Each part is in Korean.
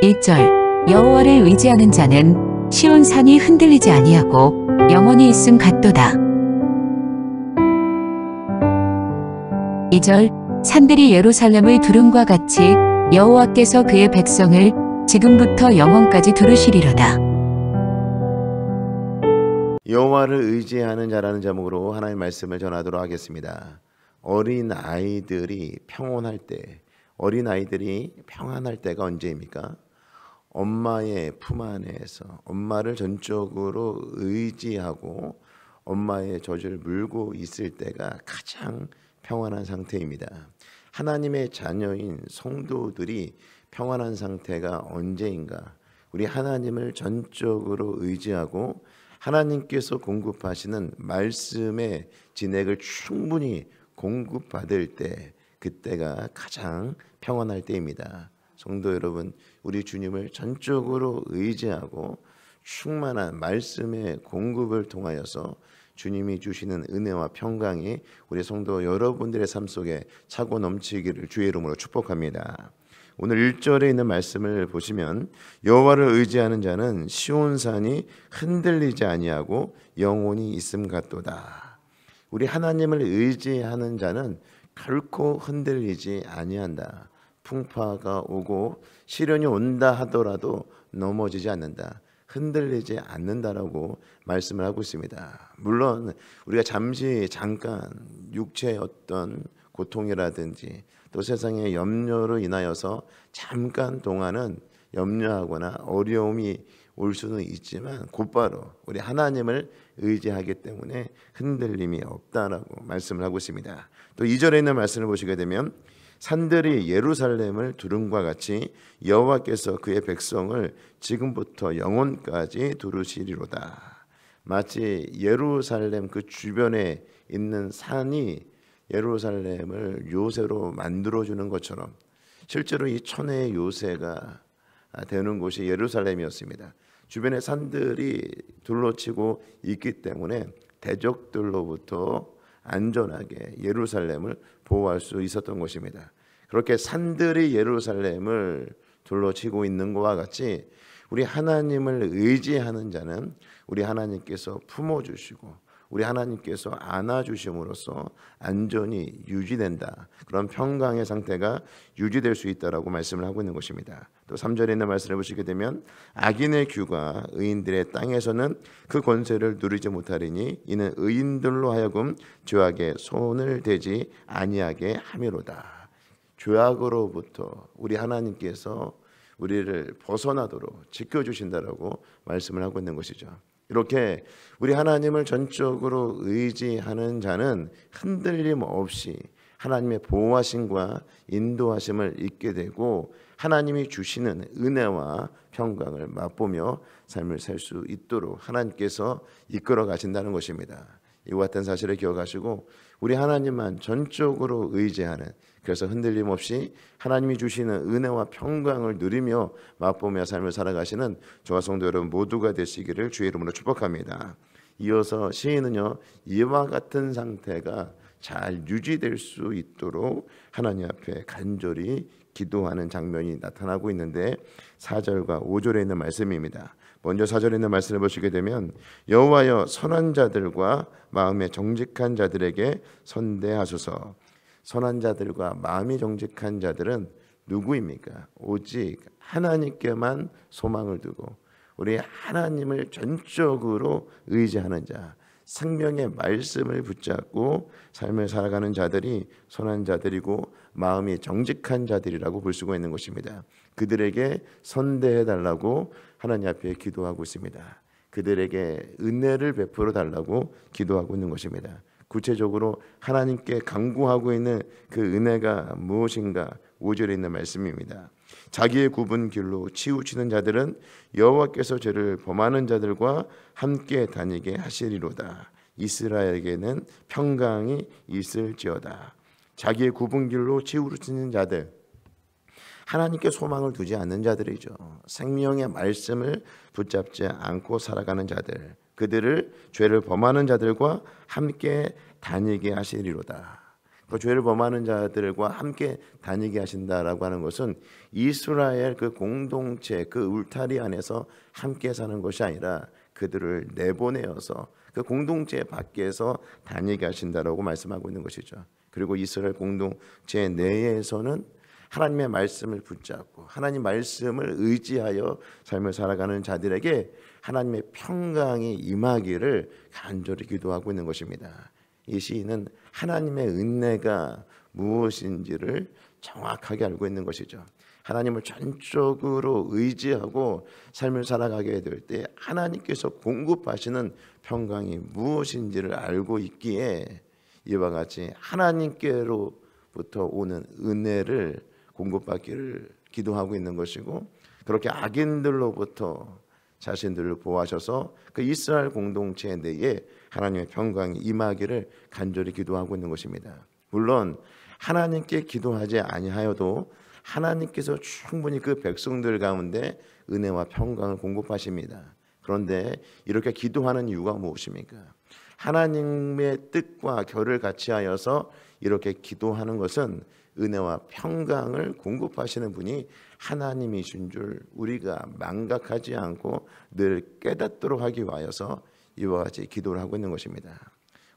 1절 여호와를 의지하는 자는 시온 산이 흔들리지 아니하고 영원히 있음 같도다. 2절 산들이 예루살렘의 두름과 같이 여호와께서 그의 백성을 지금부터 영원까지 두르시리로다. 여호와를 의지하는 자라는 제목으로 하나님의 말씀을 전하도록 하겠습니다. 어린 아이들이 평온할 때, 어린 아이들이 평안할 때가 언제입니까? 엄마의 품 안에서 엄마를 전적으로 의지하고 엄마의 젖을 물고 있을 때가 가장 평안한 상태입니다. 하나님의 자녀인 성도들이 평안한 상태가 언제인가? 우리 하나님을 전적으로 의지하고 하나님께서 공급하시는 말씀의 진액을 충분히 공급받을 때, 그때가 가장 평안할 때입니다. 성도 여러분, 우리 주님을 전적으로 의지하고 충만한 말씀의 공급을 통하여서 주님이 주시는 은혜와 평강이 우리 성도 여러분들의 삶 속에 차고 넘치기를 주의 이름으로 축복합니다. 오늘 1절에 있는 말씀을 보시면 여호와를 의지하는 자는 시온산이 흔들리지 아니하고 영원히 있음 같도다. 우리 하나님을 의지하는 자는 결코 흔들리지 아니한다. 풍파가 오고 시련이 온다 하더라도 넘어지지 않는다. 흔들리지 않는다라고 말씀을 하고 있습니다. 물론 우리가 잠깐 육체의 어떤 고통이라든지 또 세상의 염려로 인하여서 잠깐 동안은 염려하거나 어려움이 올 수는 있지만 곧바로 우리 하나님을 의지하기 때문에 흔들림이 없다라고 말씀을 하고 있습니다. 또 2절에 있는 말씀을 보시게 되면 산들이 예루살렘을 두름과 같이 여호와께서 그의 백성을 지금부터 영원까지 두르시리로다. 마치 예루살렘 그 주변에 있는 산이 예루살렘을 요새로 만들어주는 것처럼 실제로 이 천혜의 요새가 되는 곳이 예루살렘이었습니다. 주변의 산들이 둘러치고 있기 때문에 대적들로부터 안전하게 예루살렘을 보호할 수 있었던 것입니다. 그렇게 산들이 예루살렘을 둘러치고 있는 것과 같이 우리 하나님을 의지하는 자는 우리 하나님께서 품어주시고 우리 하나님께서 안아주심으로써 안전이 유지된다. 그런 평강의 상태가 유지될 수 있다라고 말씀을 하고 있는 것입니다. 또 3절에 있는 말씀을 보시게 되면 악인의 규가 의인들의 땅에서는 그 권세를 누리지 못하리니 이는 의인들로 하여금 죄악에 손을 대지 아니하게 함이로다. 죄악으로부터 우리 하나님께서 우리를 벗어나도록 지켜주신다라고 말씀을 하고 있는 것이죠. 이렇게 우리 하나님을 전적으로 의지하는 자는 흔들림 없이 하나님의 보호하심과 인도하심을 잊게 되고 하나님이 주시는 은혜와 평강을 맛보며 삶을 살 수 있도록 하나님께서 이끌어 가신다는 것입니다. 이와 같은 사실을 기억하시고 우리 하나님만 전적으로 의지하는, 그래서 흔들림 없이 하나님이 주시는 은혜와 평강을 누리며 맛보며 삶을 살아가시는 저와 성도 여러분 모두가 되시기를 주의 이름으로 축복합니다. 이어서 시인은요, 이와 같은 상태가 잘 유지될 수 있도록 하나님 앞에 간절히 기도하는 장면이 나타나고 있는데 4절과 5절에 있는 말씀입니다. 먼저 4절에 있는 말씀을 보시게 되면 여호와여 선한 자들과 마음에 정직한 자들에게 선대하소서. 선한 자들과 마음이 정직한 자들은 누구입니까? 오직 하나님께만 소망을 두고 우리 하나님을 전적으로 의지하는 자, 생명의 말씀을 붙잡고 삶을 살아가는 자들이 선한 자들이고 마음이 정직한 자들이라고 볼 수가 있는 것입니다. 그들에게 선대해 달라고 하나님 앞에 기도하고 있습니다. 그들에게 은혜를 베풀어 달라고 기도하고 있는 것입니다. 구체적으로 하나님께 간구하고 있는 그 은혜가 무엇인가 5절에 있는 말씀입니다. 자기의 굽은 길로 치우치는 자들은 여호와께서 죄를 범하는 자들과 함께 다니게 하시리로다. 이스라엘에게는 평강이 있을지어다. 자기의 굽은 길로 치우치는 자들, 하나님께 소망을 두지 않는 자들이죠. 생명의 말씀을 붙잡지 않고 살아가는 자들, 그들을 죄를 범하는 자들과 함께 다니게 하시리로다. 그 죄를 범하는 자들과 함께 다니게 하신다라고 하는 것은 이스라엘 그 공동체 그 울타리 안에서 함께 사는 것이 아니라 그들을 내보내어서 그 공동체 밖에서 다니게 하신다라고 말씀하고 있는 것이죠. 그리고 이스라엘 공동체 내에서는 하나님의 말씀을 붙잡고 하나님 말씀을 의지하여 삶을 살아가는 자들에게 하나님의 평강이 임하기를 간절히 기도하고 있는 것입니다. 이 시인은 하나님의 은혜가 무엇인지를 정확하게 알고 있는 것이죠. 하나님을 전적으로 의지하고 삶을 살아가게 될 때 하나님께서 공급하시는 평강이 무엇인지를 알고 있기에 이와 같이 하나님께로부터 오는 은혜를 공급받기를 기도하고 있는 것이고, 그렇게 악인들로부터 자신들을 보호하셔서 그 이스라엘 공동체 내에 하나님의 평강이 임하기를 간절히 기도하고 있는 것입니다. 물론 하나님께 기도하지 아니하여도 하나님께서 충분히 그 백성들 가운데 은혜와 평강을 공급하십니다. 그런데 이렇게 기도하는 이유가 무엇입니까? 하나님의 뜻과 결을 같이하여서 이렇게 기도하는 것은 은혜와 평강을 공급하시는 분이 하나님이신 줄 우리가 망각하지 않고 늘 깨닫도록 하기 위하여서 이와 같이 기도를 하고 있는 것입니다.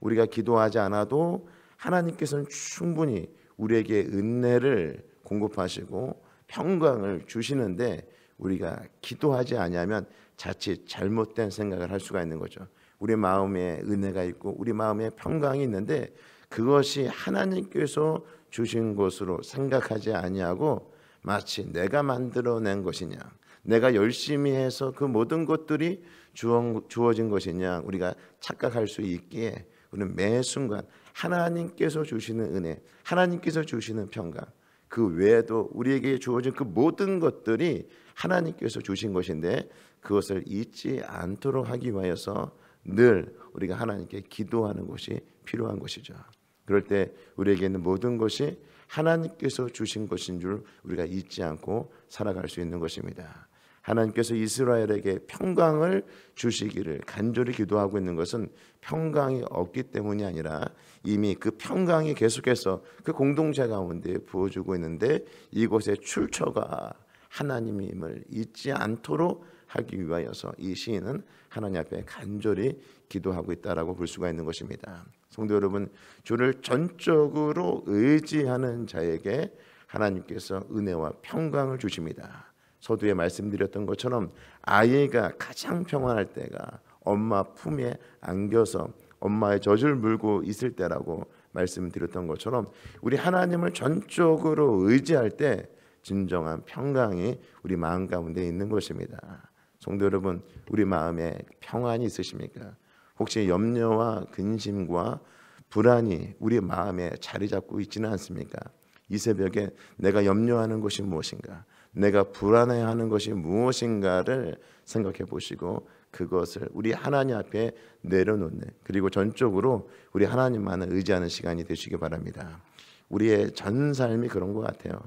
우리가 기도하지 않아도 하나님께서는 충분히 우리에게 은혜를 공급하시고 평강을 주시는데, 우리가 기도하지 아니하면 자칫 잘못된 생각을 할 수가 있는 거죠. 우리 마음에 은혜가 있고 우리 마음에 평강이 있는데 그것이 하나님께서 주신 것으로 생각하지 아니하고 마치 내가 만들어낸 것이냐, 내가 열심히 해서 그 모든 것들이 주어진 것이냐 우리가 착각할 수 있기에 우리는 매 순간 하나님께서 주시는 은혜, 하나님께서 주시는 평강, 그 외에도 우리에게 주어진 그 모든 것들이 하나님께서 주신 것인데 그것을 잊지 않도록 하기 위하여서 늘 우리가 하나님께 기도하는 것이 필요한 것이죠. 그럴 때 우리에게 있는 모든 것이 하나님께서 주신 것인 줄 우리가 잊지 않고 살아갈 수 있는 것입니다. 하나님께서 이스라엘에게 평강을 주시기를 간절히 기도하고 있는 것은 평강이 없기 때문이 아니라 이미 그 평강이 계속해서 그 공동체 가운데 부어주고 있는데 이곳의 출처가 하나님임을 잊지 않도록 하기 위하여서 이 시인은 하나님 앞에 간절히 기도하고 있다라고 볼 수가 있는 것입니다. 성도 여러분, 주를 전적으로 의지하는 자에게 하나님께서 은혜와 평강을 주십니다. 서두에 말씀드렸던 것처럼 아이가 가장 평안할 때가 엄마 품에 안겨서 엄마의 젖을 물고 있을 때라고 말씀드렸던 것처럼 우리 하나님을 전적으로 의지할 때 진정한 평강이 우리 마음 가운데 있는 것입니다. 성도 여러분, 우리 마음에 평안이 있으십니까? 혹시 염려와 근심과 불안이 우리 마음에 자리 잡고 있지는 않습니까? 이 새벽에 내가 염려하는 것이 무엇인가, 내가 불안해하는 것이 무엇인가를 생각해 보시고 그것을 우리 하나님 앞에 내려놓는, 그리고 전적으로 우리 하나님만을 의지하는 시간이 되시기 바랍니다. 우리의 전 삶이 그런 것 같아요.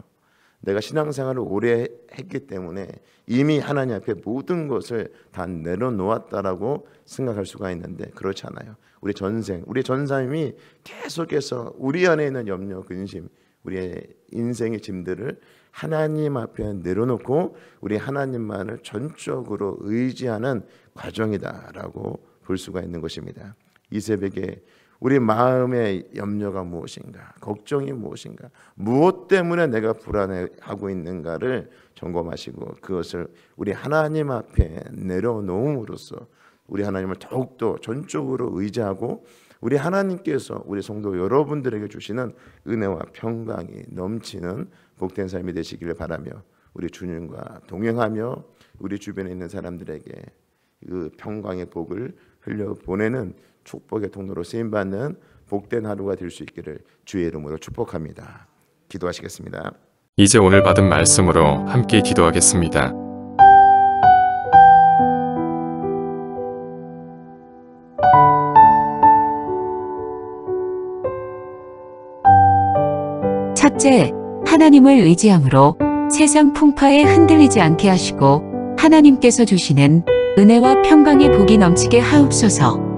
내가 신앙생활을 오래 했기 때문에 이미 하나님 앞에 모든 것을 다 내려놓았다라고 생각할 수가 있는데 그렇지 않아요. 우리 전생, 우리 전 삶이 계속해서 우리 안에 있는 염려, 근심, 우리의 인생의 짐들을 하나님 앞에 내려놓고 우리 하나님만을 전적으로 의지하는 과정이다라고 볼 수가 있는 것입니다. 이 새벽에 우리 마음의 염려가 무엇인가, 걱정이 무엇인가, 무엇 때문에 내가 불안해하고 있는가를 점검하시고 그것을 우리 하나님 앞에 내려놓음으로써 우리 하나님을 더욱더 전적으로 의지하고 우리 하나님께서 우리 성도 여러분들에게 주시는 은혜와 평강이 넘치는 복된 삶이 되시기를 바라며 우리 주님과 동행하며 우리 주변에 있는 사람들에게 그 평강의 복을 흘려보내는 축복의 통로로 쓰임받는 복된 하루가 될 수 있기를 주의 이름으로 축복합니다. 기도하시겠습니다. 이제 오늘 받은 말씀으로 함께 기도하겠습니다. 첫째, 하나님을 의지함으로 세상 풍파에 흔들리지 않게 하시고 하나님께서 주시는 은혜와 평강의 복이 넘치게 하옵소서.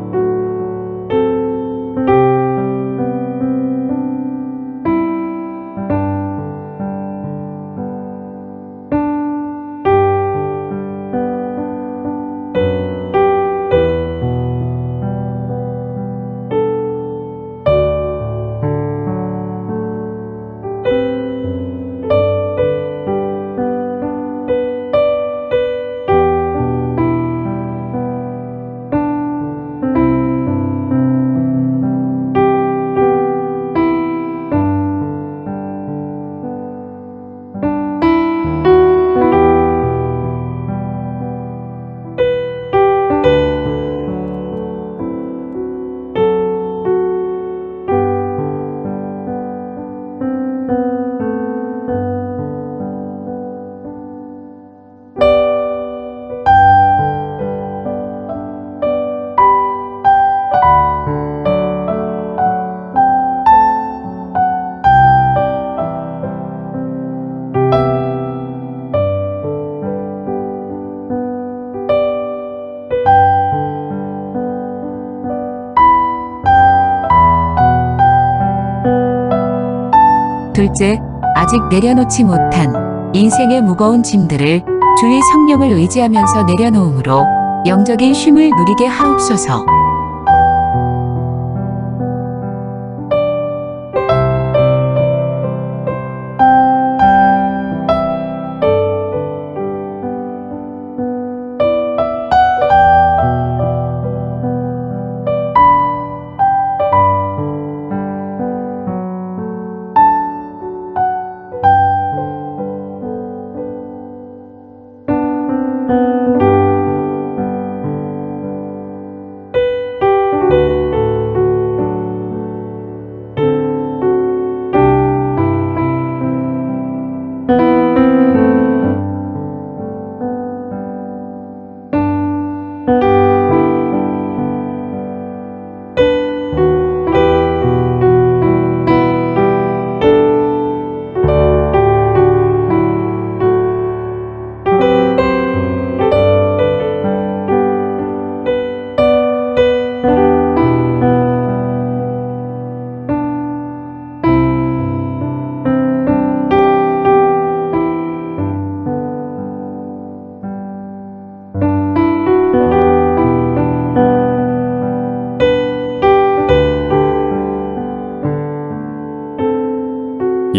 둘째, 아직 내려놓지 못한 인생의 무거운 짐들을 주의 성령을 의지하면서 내려놓음으로 영적인 쉼을 누리게 하옵소서.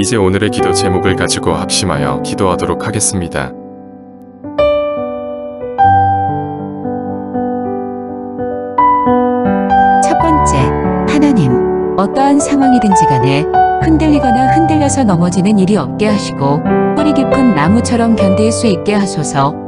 이제 오늘의 기도 제목을 가지고 합심하여 기도하도록 하겠습니다. 첫 번째, 하나님, 어떠한 상황이든지 간에 흔들리거나 흔들려서 넘어지는 일이 없게 하시고 뿌리 깊은 나무처럼 견딜 수 있게 하소서.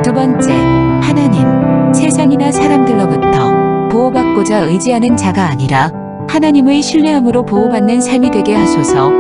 두 번째, 하나님, 세상이나 사람들로부터 보호받고자 의지하는 자가 아니라 하나님의 신뢰함으로 보호받는 삶이 되게 하소서.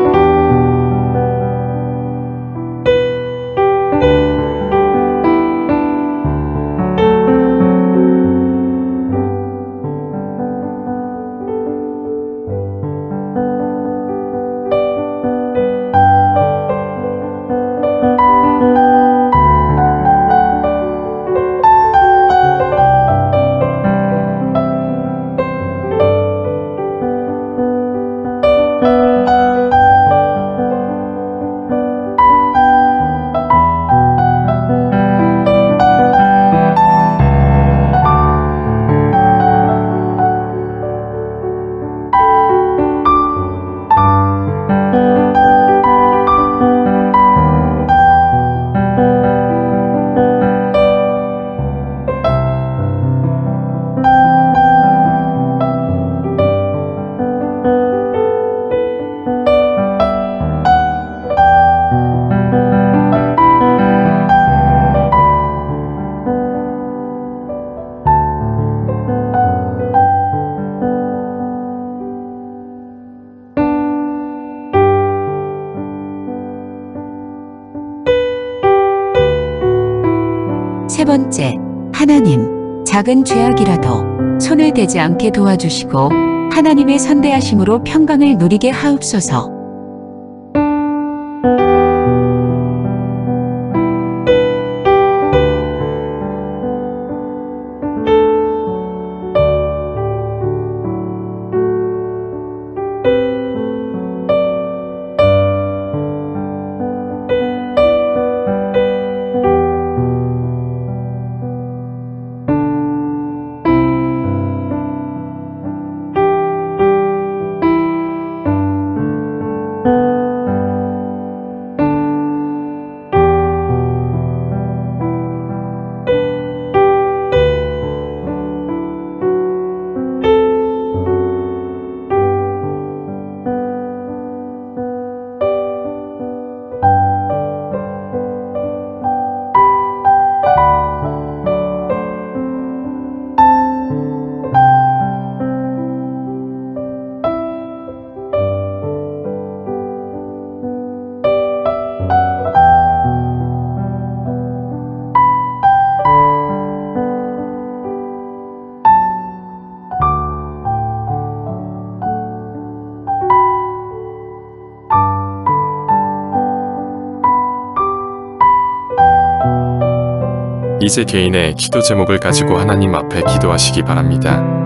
세 번째, 하나님, 작은 죄악이라도 손을 대지 않게 도와주시고 하나님의 선대하심으로 평강을 누리게 하옵소서. 이제 개인의 기도 제목을 가지고 하나님 앞에 기도하시기 바랍니다.